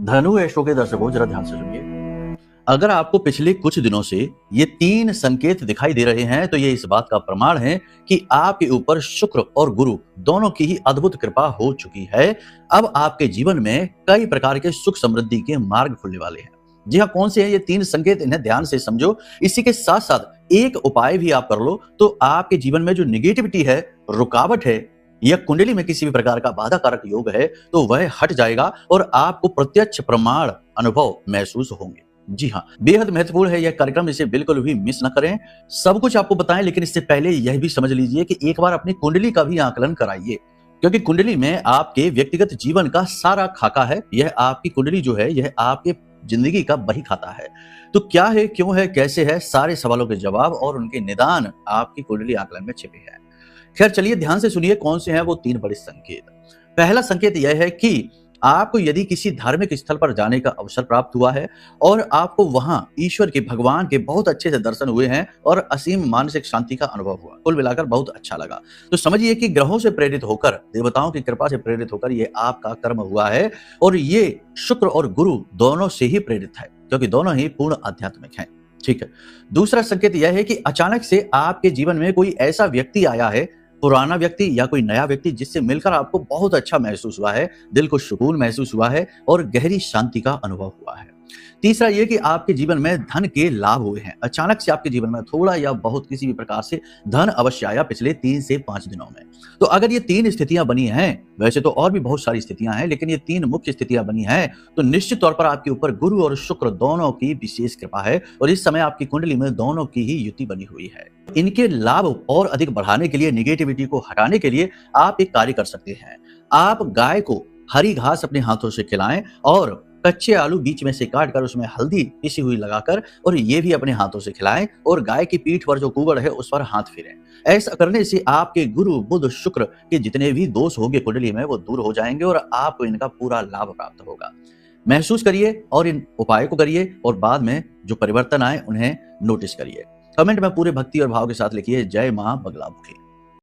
धनु एस्ट्रो के दर्शकों जरा ध्यान से सुनिए। अगर आपको पिछले कुछ दिनों से ये 3 संकेत दिखाई दे रहे हैं तो ये इस बात का प्रमाण है कि आपके ऊपर शुक्र और गुरु दोनों की ही अद्भुत कृपा हो चुकी है। अब आपके जीवन में कई प्रकार के सुख समृद्धि के मार्ग खुलने वाले हैं। जी हाँ, कौन से हैं ये 3 संकेत, इन्हें ध्यान से समझो। इसी के साथ साथ एक उपाय भी आप कर लो तो आपके जीवन में जो निगेटिविटी है, रुकावट है या कुंडली में किसी भी प्रकार का बाधा कारक योग है तो वह हट जाएगा और आपको प्रत्यक्ष प्रमाण अनुभव महसूस होंगे। जी हाँ, बेहद महत्वपूर्ण है यह कार्यक्रम, इसे बिल्कुल भी मिस न करें। सब कुछ आपको बताएं, लेकिन इससे पहले यह भी समझ लीजिए कि एक बार अपनी कुंडली का भी आकलन कराइए, क्योंकि कुंडली में आपके व्यक्तिगत जीवन का सारा खाका है। यह आपकी कुंडली जो है यह आपके जिंदगी का बही खाता है। तो क्या है, क्यों है, कैसे है, सारे सवालों के जवाब और उनके निदान आपकी कुंडली आकलन में छिपे हैं। खैर चलिए ध्यान से सुनिए कौन से हैं वो 3 बड़े संकेत। पहला संकेत यह है कि आपको यदि किसी धार्मिक स्थल पर जाने का अवसर प्राप्त हुआ है और आपको वहां ईश्वर के, भगवान के बहुत अच्छे से दर्शन हुए हैं और असीम मानसिक शांति का अनुभव हुआ, कुल मिलाकर बहुत अच्छा लगा, तो समझिए कि ग्रहों से प्रेरित होकर, देवताओं की कृपा से प्रेरित होकर ये आपका कर्म हुआ है और ये शुक्र और गुरु दोनों से ही प्रेरित है, क्योंकि दोनों ही पूर्ण आध्यात्मिक हैं। ठीक है। दूसरा संकेत यह है कि अचानक से आपके जीवन में कोई ऐसा व्यक्ति आया है, पुराना व्यक्ति या कोई नया व्यक्ति, जिससे मिलकर आपको बहुत अच्छा महसूस हुआ है, दिल को सुकून महसूस हुआ है और गहरी शांति का अनुभव हुआ है। तीसरा ये कि आपके जीवन में धन के लाभ हुए हैं। अचानक से आपके जीवन में थोड़ा या बहुत किसी भी प्रकार से धन अवश्य आया पिछले 3 से 5 दिनों में। तो अगर ये 3 स्थितियां बनी हैं, वैसे तो और भी बहुत सारी स्थितियां हैं, लेकिन ये 3 मुख्य स्थितियां बनी हैं, तो निश्चित तौर पर आपके ऊपर गुरु और शुक्र दोनों की विशेष कृपा है और इस समय आपकी कुंडली में दोनों की ही युति बनी हुई है। इनके लाभ और अधिक बढ़ाने के लिए, निगेटिविटी को हटाने के लिए आप एक कार्य कर सकते हैं। आप गाय को हरी घास अपने हाथों से खिलाएं और कच्चे आलू बीच में से काट कर उसमें हल्दी पिसी हुई लगाकर और ये भी अपने हाथों से खिलाएं और गाय की पीठ पर जो कुबड़ है उस पर हाथ फेरें। ऐसा करने से आपके गुरु बुध शुक्र के जितने भी दोष होंगे कुंडली में वो दूर हो जाएंगे और आपको इनका पूरा लाभ प्राप्त होगा। महसूस करिए और इन उपायों को करिए और बाद में जो परिवर्तन आए उन्हें नोटिस करिए। कमेंट में पूरे भक्ति और भाव के साथ लिखिए, जय मां बगलामुखी।